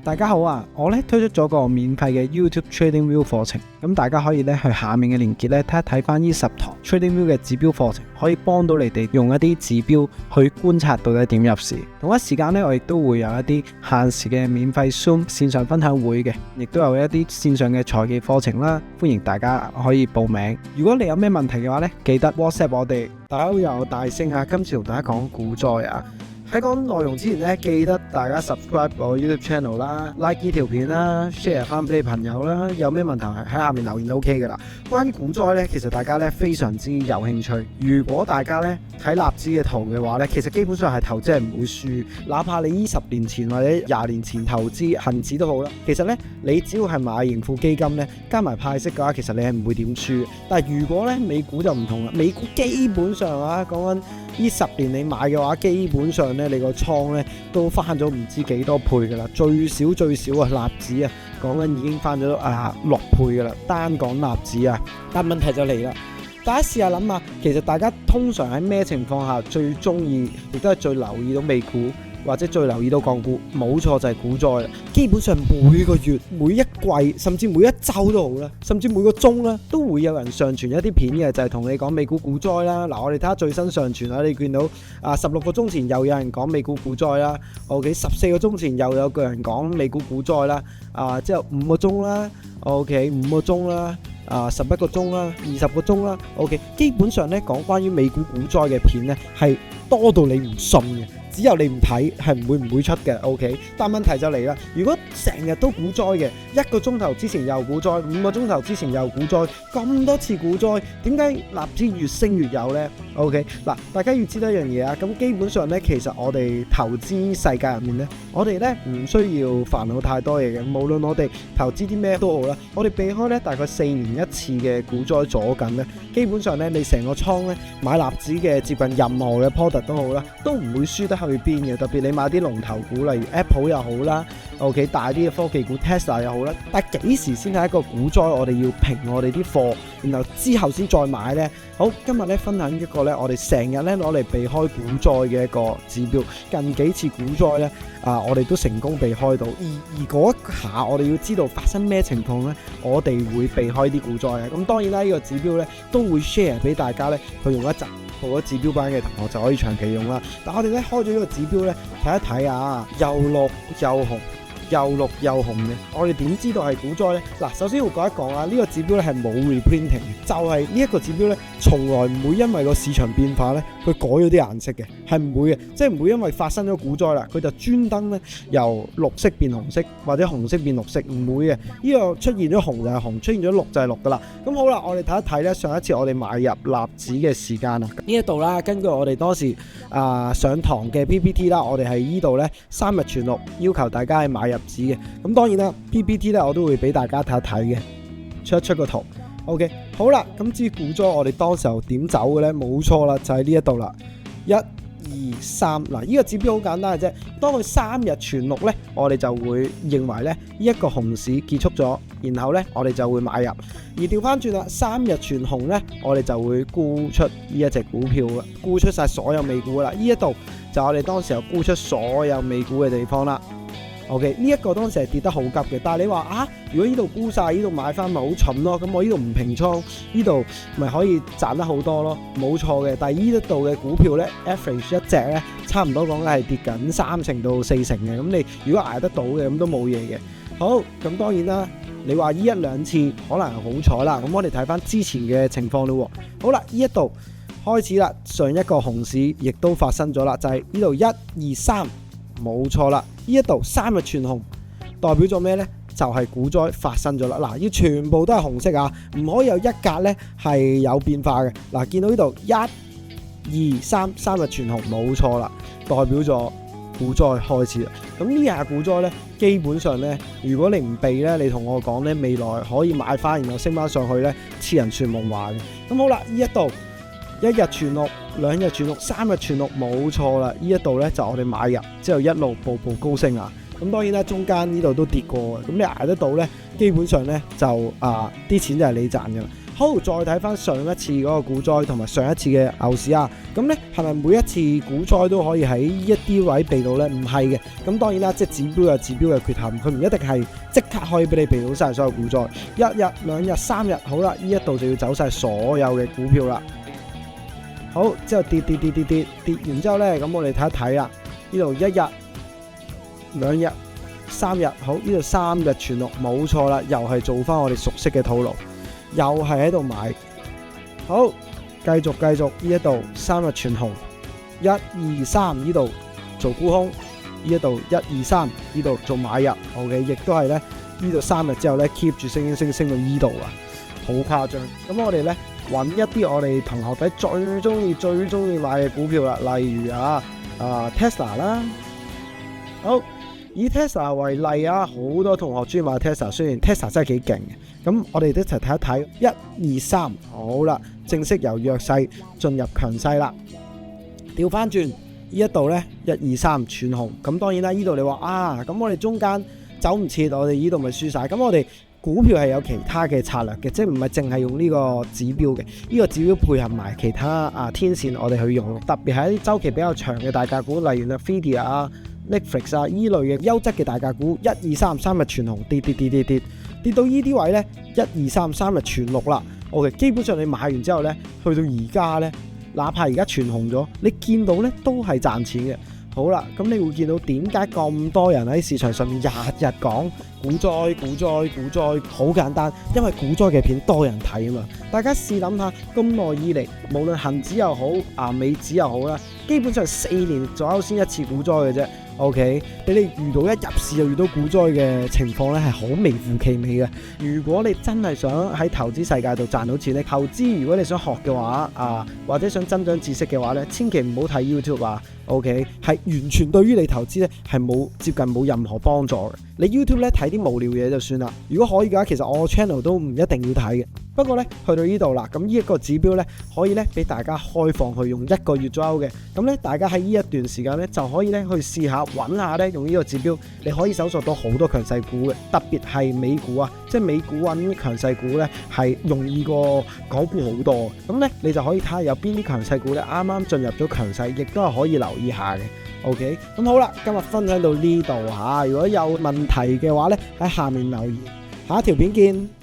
大家好啊！我咧推出咗個免費嘅 YouTube TradingView 課程，咁大家可以咧去下面嘅連結咧睇一睇翻呢10堂 TradingView 嘅指標課程，可以幫到你哋用一啲指標去觀察到底點入市。同一時間咧，我亦都會有一啲限時嘅免費 Zoom 線上分享會嘅，亦都有一啲線上嘅財技課程啦，歡迎大家可以報名。如果你有咩問題嘅話咧，記得 WhatsApp 我哋。大家好，有大聲啊！今次同大家講股災啊！喺講內容之前咧，記得大家 subscribe 我 YouTube channel 啦 ，like 呢條片啦 ，share 翻俾你朋友啦。有咩問題喺下面留言就 OK 噶啦。關於股災咧，其實大家咧非常之有興趣。如果大家咧睇納指嘅圖嘅話咧，其實基本上係投資係唔會輸，哪怕你10年前或者20年前投資恒指都好啦。其實咧，你只要係買盈富基金咧，加埋派息嘅話，其實你係唔會點輸。但係如果咧美股就唔同啦，美股基本上啊講緊呢10年你買嘅話，基本上咧你個倉咧都翻咗唔知幾多倍噶啦，最少啊納指啊講緊已經翻咗6倍噶啦，單講納指啊。但問題就嚟啦，大家試下諗下，其實大家通常喺咩情況下最中意，亦都係最留意到美股或者最留意到港股？冇錯，就係股災啦。基本上每個月、每一季，甚至每一週都好啦，甚至每個鐘啦，都會有人上傳一啲片嘅，就係同你講美股股災啦。嗱，我哋睇下最新上傳啦，你見到16個鐘前又有人講美股股災啦，OK， 14個鐘前又有個人講美股股災啦，之後5個鐘啦，OK， 5個鐘啦。11個鐘啦，20個鐘啦 ，OK， 基本上咧講關於美股股災嘅片咧係多到你唔信嘅，只有你唔睇係唔會出嘅 ，OK。但問題就嚟啦，如果成日都股災嘅，1個鐘頭之前又股災，5個鐘頭之前又股災，咁多次股災，點解納指越升越有呢 ？OK， 嗱，大家要知道一樣嘢啊，咁基本上咧，其實我哋投資世界入面咧，我哋咧唔需要煩惱太多嘢嘅，無論我哋投資啲咩都好啦，我哋避開咧大概4年一次嘅股災左近咧，基本上咧你成個倉咧買納指嘅接近任何嘅 product 都好啦，都唔會輸得去邊嘅。特別你買啲龍頭股，例如 Apple 又好啦 ，OK， 大啲嘅科技股 Tesla 又好啦。但係幾時先係一個股災？我哋要平我哋啲貨，然後之後先再買呢？好，今日咧分享一個咧，我哋成日咧攞嚟避開股災嘅一個指標。近幾次股災咧，我哋都成功避開到。而嗰一下，我哋要知道發生咩情況咧，我哋會避開啲股災嘅。咁當然啦，呢個指標咧都會 share 俾大家咧，去用一集。報咗指標班嘅同學就可以長期用啦。但我哋咧開咗呢個指標咧，睇一睇啊，又綠又紅，又綠又紅嘅，我哋點知道係股災呢？嗱，首先要講一講啊，呢個指標咧係冇 reprinting 嘅，就係呢一個指標咧，從來唔會因為個市場變化咧，佢改咗啲顏色嘅，係唔會嘅，即係唔會因為發生咗股災啦，佢就專登咧由綠色變紅色或者紅色變綠色，唔會嘅。呢個出現咗紅就係紅，出現咗綠就係綠噶啦。咁好啦，我哋睇一睇咧，上一次我哋買入納指嘅時間啊，呢一度啦，根據我哋當時上堂嘅 PPT 啦，我哋係呢度咧3日全綠，要求大家係買入指嘅。咁當然啦 PPT 咧我都會俾大家睇一睇嘅，出個圖 OK。 好啦，咁至於股災我哋當時候點走嘅咧？冇錯啦，就係呢一度啦，1、2、3。嗱，呢個指標好簡單嘅啫，當佢3日全綠咧，我哋就會認為咧呢一個熊市結束咗，然後咧我哋就會買入。而調翻轉啦，3日全紅咧，我哋就會沽出呢一隻股票啦，沽出晒所有美股啦。呢一度就我哋當時候沽出所有美股嘅地方啦。OK， 呢一個當時係跌得好急嘅，但係你話如果呢度沽晒，呢度買翻咪好蠢咯？咁我呢度唔平倉，呢度咪可以賺得好多咯？冇錯嘅，但係呢一度嘅股票咧 ，average 一隻咧，差唔多講緊係跌緊3成到4成嘅。咁你如果捱得到嘅，咁都冇嘢嘅。好，咁當然啦，你話呢1、2次可能係好彩啦。咁我哋睇翻之前嘅情況咯。好啦，呢一度開始啦，上一個熊市亦都發生咗啦，就係呢度1、2、3。冇錯啦，呢一度3日全紅，代表咗咩呢？就係股災發生咗啦。嗱，要全部都係紅色啊，唔可以有一格呢係有變化嘅。嗱，見到呢度1、2、3日全紅，冇錯啦，代表咗股災開始啦。咁呢下股災呢，基本上呢，如果你唔避呢，你同我講呢，未來可以買翻，然後升翻上去呢，痴人說夢話嘅。咁好啦，呢一度1日全綠，2日全綠，3日全綠，冇錯啦。呢一度呢，就我哋買入之後一路步步高升啊。咁當然啦，中間呢度都跌過嘅。咁你捱得到呢，基本上呢，就啲錢就係你賺嘅啦。好，再睇翻上一次嗰個股災同埋上一次嘅牛市啊，咁呢係咪每一次股災都可以喺一啲位避到呢？唔係嘅，咁當然啦，即係指標有指標嘅缺陷，佢唔一定係即刻可以俾你避到晒所有股災。一日、兩日、三日，好啦，呢一度就要走晒所有嘅股票啦。好，之後跌完之後呢，咁我哋睇一睇啦，呢度一日、兩日、三日，好，呢度3日全綠，冇錯啦，又係做翻我哋熟悉嘅套路。又係喺度買，好，繼續呢一度3日全紅，1、2、3呢度做沽空，呢一度1、2、3呢度做買入 ，OK， 亦都係咧呢度3日之後咧 keep 住升到呢度啊，好誇張。咁我哋咧揾一啲我哋同學仔最中意買嘅股票啦，例如Tesla 啦，好。以 Tesla 為例啊，好多同學中意買 Tesla， 雖然 Tesla 真係幾勁嘅。咁我哋一齊睇一睇，1、2、3，好啦，正式由弱勢進入強勢啦。調翻轉呢一度呢，1、2、3全紅。咁當然啦，呢度你話咁我哋中間走唔切，我哋呢度咪輸晒。咁我哋股票係有其他嘅策略嘅，即係唔係淨係用呢個指標嘅。呢個指標配合埋其他天線，我哋去用，特別係一啲週期比較長嘅大價股，例如 Nvidia Netflix 依類嘅優質嘅大價股，1、2、3日全紅，跌到呢啲位呢，1、2、3日全綠啦。OK， 基本上你買完之後呢，去到而家呢，哪怕而家全紅咗，你見到呢都係賺錢嘅。好啦，咁你會見到點解咁多人喺市場上面日日講股災，好簡單，因為股災嘅片多人睇啊嘛。大家試諗下，咁耐以嚟，無論恒指又好，美指又好啦，基本上4年左右先一次股災嘅啫。OK， 俾你遇到一入市就遇到股災嘅情況咧，係好微乎其微嘅。如果你真係想喺投資世界度賺到錢咧，投資如果你想學嘅話或者想增長知識嘅話咧，千祈唔好睇 YouTube 啊。OK， 係完全對於你投資咧係接近冇任何幫助嘅。你 YouTube 咧睇啲無聊嘢就算啦。如果可以嘅話，其實我 channel 都唔一定要睇嘅。不過咧去到呢度啦，咁呢一個指標咧可以咧俾大家開放去用1個月左右嘅。咁咧大家喺呢一段時間咧就可以咧去試下揾下咧用呢個指標，你可以搜索到好多強勢股嘅，特別係美股啊，即係美股揾強勢股咧係容易過港股好多。咁咧你就可以睇下有邊啲強勢股咧啱啱進入咗強勢，亦都係可以留意下嘅。OK， 咁好啦，今日分享到呢度嚇。如果有問題嘅話咧喺下面留言，下一條片見。